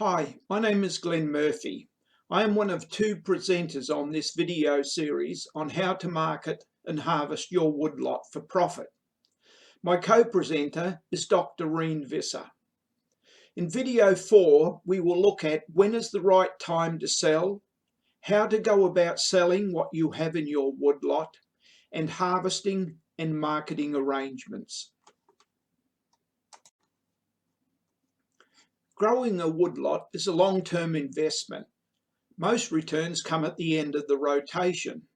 Hi, my name is Glenn Murphy. I am one of two presenters on this video series on how to market and harvest your woodlot for profit. My co-presenter is Dr. Reen Visser. In video 4, we will look at when is the right time to sell, how to go about selling what you have in your woodlot, and harvesting and marketing arrangements. Growing a woodlot is a long-term investment. Most returns come at the end of the rotation.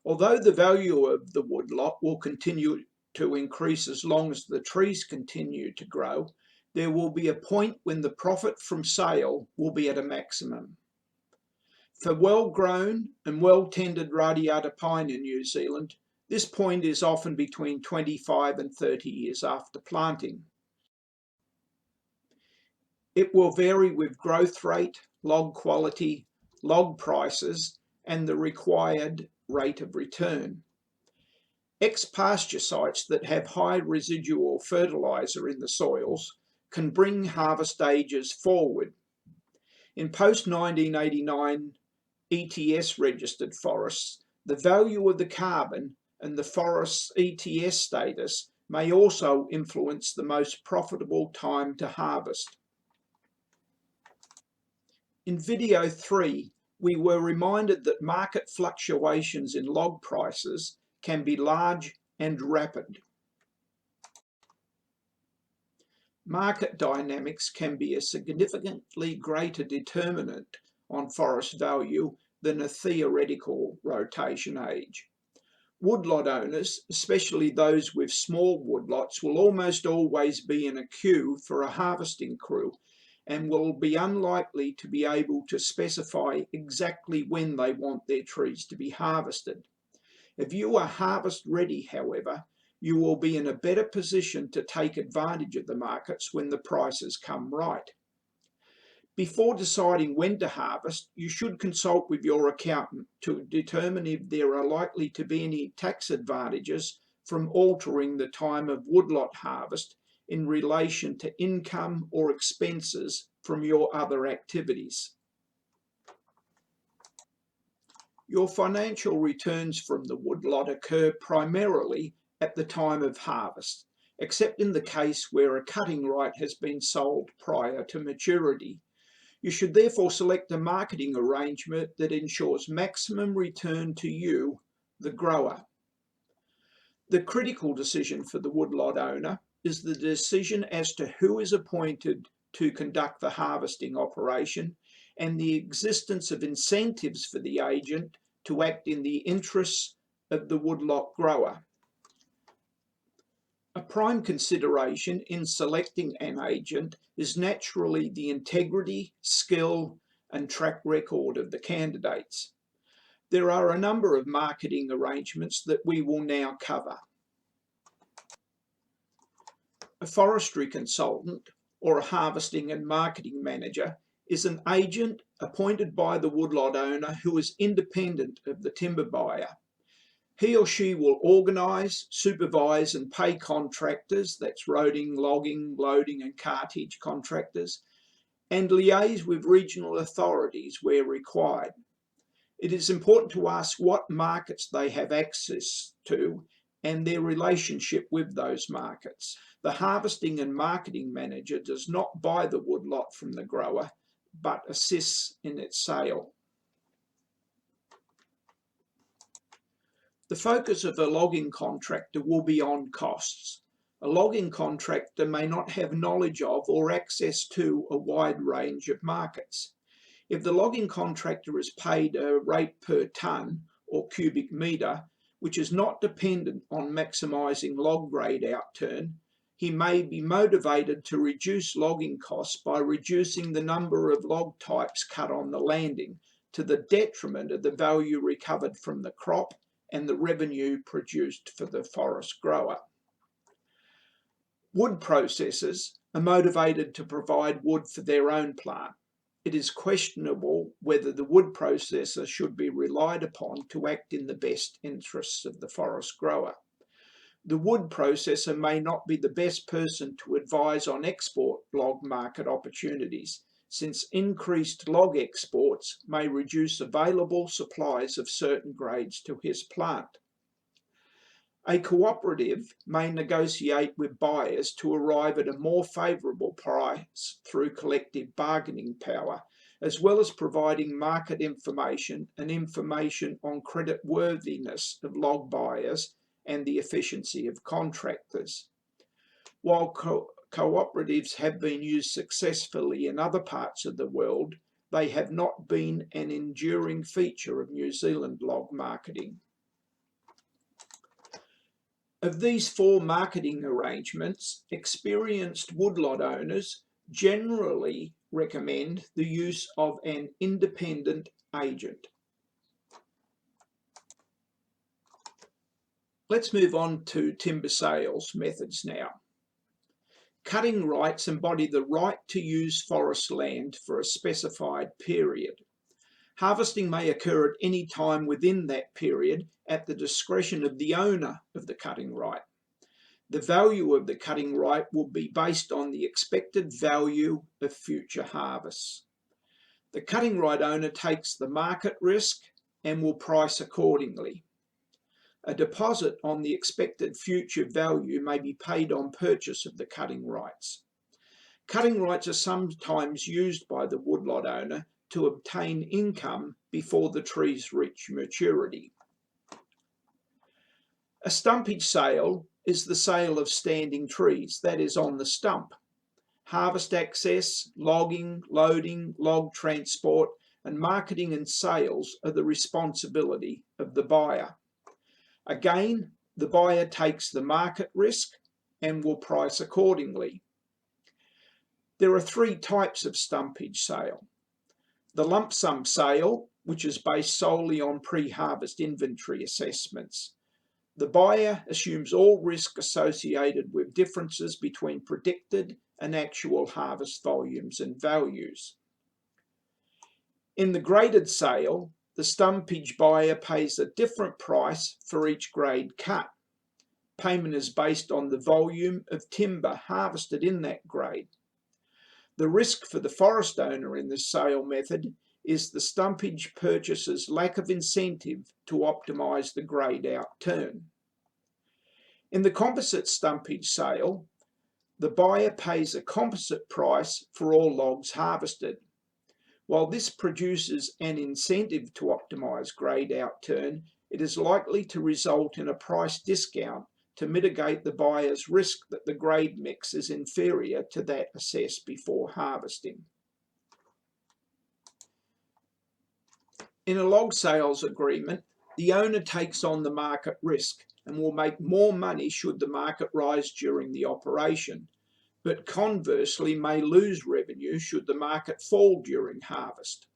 Although the value of the woodlot will continue to increase as long as the trees continue to grow, there will be a point when the profit from sale will be at a maximum. For well-grown and well-tended radiata pine in New Zealand, this point is often between 25 and 30 years after planting. It will vary with growth rate, log quality, log prices, and the required rate of return. Ex-pasture sites that have high residual fertiliser in the soils can bring harvest ages forward. In post-1989 ETS registered forests, the value of the carbon and the forest's ETS status may also influence the most profitable time to harvest. In video 3, we were reminded that market fluctuations in log prices can be large and rapid. Market dynamics can be a significantly greater determinant on forest value than a theoretical rotation age. Woodlot owners, especially those with small woodlots, will almost always be in a queue for a harvesting crew and will be unlikely to be able to specify exactly when they want their trees to be harvested. If you are harvest ready, however, you will be in a better position to take advantage of the markets when the prices come right. Before deciding when to harvest, you should consult with your accountant to determine if there are likely to be any tax advantages from altering the time of woodlot harvest in relation to income or expenses from your other activities. Your financial returns from the woodlot occur primarily at the time of harvest, except in the case where a cutting right has been sold prior to maturity. You should therefore select a marketing arrangement that ensures maximum return to you, the grower. The critical decision for the woodlot owner is the decision as to who is appointed to conduct the harvesting operation and the existence of incentives for the agent to act in the interests of the woodlot grower. A prime consideration in selecting an agent is naturally the integrity, skill, and track record of the candidates. There are a number of marketing arrangements that we will now cover. A forestry consultant or a harvesting and marketing manager is an agent appointed by the woodlot owner who is independent of the timber buyer. He or she will organise, supervise and pay contractors, that's roading, logging, loading and cartage contractors, and liaise with regional authorities where required. It is important to ask what markets they have access to and their relationship with those markets. The harvesting and marketing manager does not buy the woodlot from the grower, but assists in its sale. The focus of a logging contractor will be on costs. A logging contractor may not have knowledge of or access to a wide range of markets. If the logging contractor is paid a rate per tonne or cubic metre, which is not dependent on maximising log grade outturn, he may be motivated to reduce logging costs by reducing the number of log types cut on the landing to the detriment of the value recovered from the crop and the revenue produced for the forest grower. Wood processors are motivated to provide wood for their own plant. It is questionable whether the wood processor should be relied upon to act in the best interests of the forest grower. The wood processor may not be the best person to advise on export log market opportunities, since increased log exports may reduce available supplies of certain grades to his plant. A cooperative may negotiate with buyers to arrive at a more favourable price through collective bargaining power, as well as providing market information and information on creditworthiness of log buyers and the efficiency of contractors. While cooperatives have been used successfully in other parts of the world, they have not been an enduring feature of New Zealand log marketing. Of these four marketing arrangements, experienced woodlot owners generally recommend the use of an independent agent. Let's move on to timber sales methods now. Cutting rights embody the right to use forest land for a specified period. Harvesting may occur at any time within that period at the discretion of the owner of the cutting right. The value of the cutting right will be based on the expected value of future harvests. The cutting right owner takes the market risk and will price accordingly. A deposit on the expected future value may be paid on purchase of the cutting rights. Cutting rights are sometimes used by the woodlot owner to obtain income before the trees reach maturity. A stumpage sale is the sale of standing trees, that is, on the stump. Harvest access, logging, loading, log transport, and marketing and sales are the responsibility of the buyer. Again, the buyer takes the market risk and will price accordingly. There are three types of stumpage sale. The lump sum sale, which is based solely on pre-harvest inventory assessments. The buyer assumes all risk associated with differences between predicted and actual harvest volumes and values. In the graded sale, the stumpage buyer pays a different price for each grade cut. Payment is based on the volume of timber harvested in that grade. The risk for the forest owner in this sale method is the stumpage purchaser's lack of incentive to optimise the grade out turn. In the composite stumpage sale, the buyer pays a composite price for all logs harvested. While this produces an incentive to optimise grade out turn, it is likely to result in a price discount to mitigate the buyer's risk that the grade mix is inferior to that assessed before harvesting. In a log sales agreement, the owner takes on the market risk and will make more money should the market rise during the operation, but conversely may lose revenue should the market fall during harvest.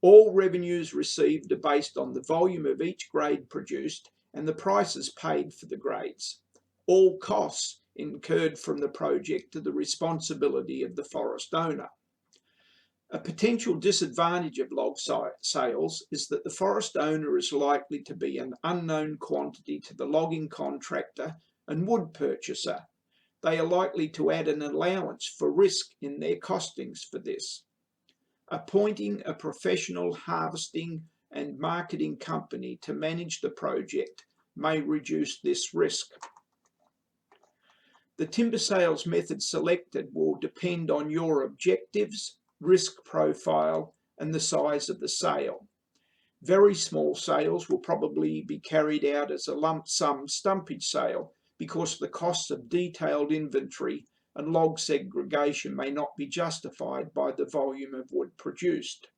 All revenues received are based on the volume of each grade produced and the prices paid for the grades. All costs incurred from the project are the responsibility of the forest owner. A potential disadvantage of log sales is that the forest owner is likely to be an unknown quantity to the logging contractor and wood purchaser. They are likely to add an allowance for risk in their costings for this. Appointing a professional harvesting and marketing company to manage the project may reduce this risk. The timber sales method selected will depend on your objectives, risk profile, and the size of the sale. Very small sales will probably be carried out as a lump sum stumpage sale because the costs of detailed inventory and log segregation may not be justified by the volume of wood produced.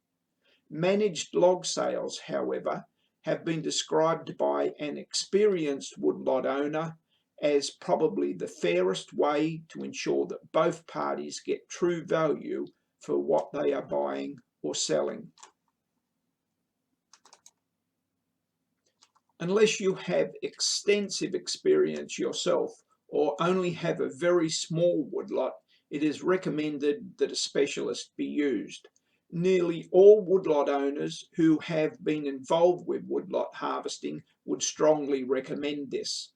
Managed log sales, however, have been described by an experienced woodlot owner as probably the fairest way to ensure that both parties get true value for what they are buying or selling. Unless you have extensive experience yourself or only have a very small woodlot, it is recommended that a specialist be used. Nearly all woodlot owners who have been involved with woodlot harvesting would strongly recommend this.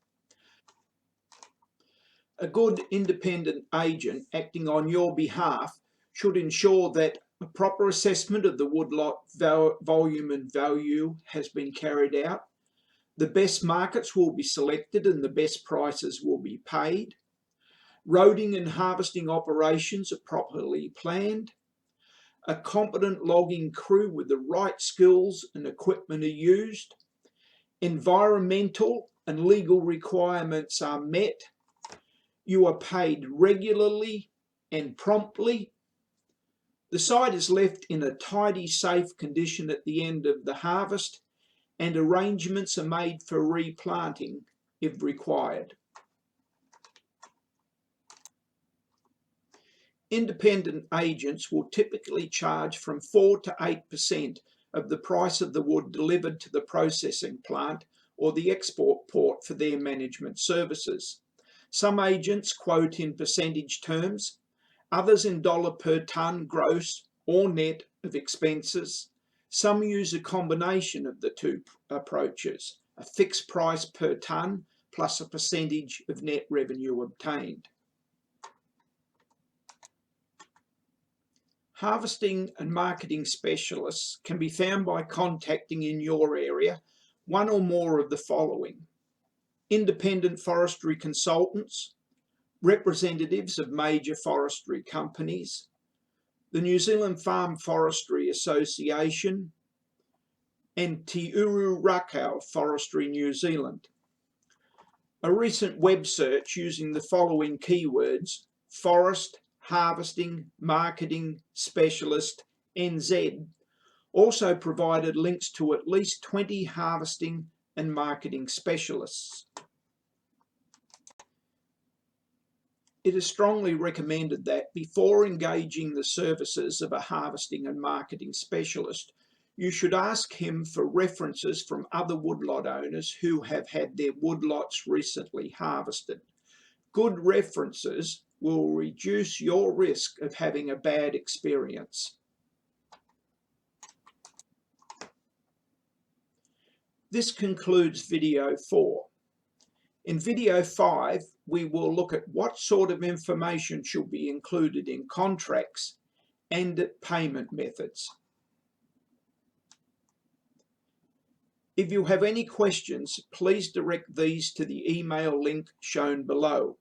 A good independent agent acting on your behalf should ensure that a proper assessment of the woodlot volume and value has been carried out. The best markets will be selected and the best prices will be paid. Roading and harvesting operations are properly planned. A competent logging crew with the right skills and equipment are used. Environmental and legal requirements are met. You are paid regularly and promptly. The site is left in a tidy, safe condition at the end of the harvest, and arrangements are made for replanting if required. Independent agents will typically charge from 4 to 8% of the price of the wood delivered to the processing plant or the export port for their management services. Some agents quote in percentage terms, others in dollar per tonne gross or net of expenses. Some use a combination of the two approaches, a fixed price per tonne plus a percentage of net revenue obtained. Harvesting and marketing specialists can be found by contacting in your area one or more of the following: independent forestry consultants, representatives of major forestry companies, the New Zealand Farm Forestry Association, and Te Uru Rakau Forestry New Zealand. A recent web search using the following keywords, forest, harvesting, marketing, specialist, NZ, also provided links to at least 20 harvesting and marketing specialists. It is strongly recommended that before engaging the services of a harvesting and marketing specialist, you should ask him for references from other woodlot owners who have had their woodlots recently harvested. Good references will reduce your risk of having a bad experience. This concludes video 4. In video 5, we will look at what sort of information should be included in contracts and payment methods. If you have any questions, please direct these to the email link shown below.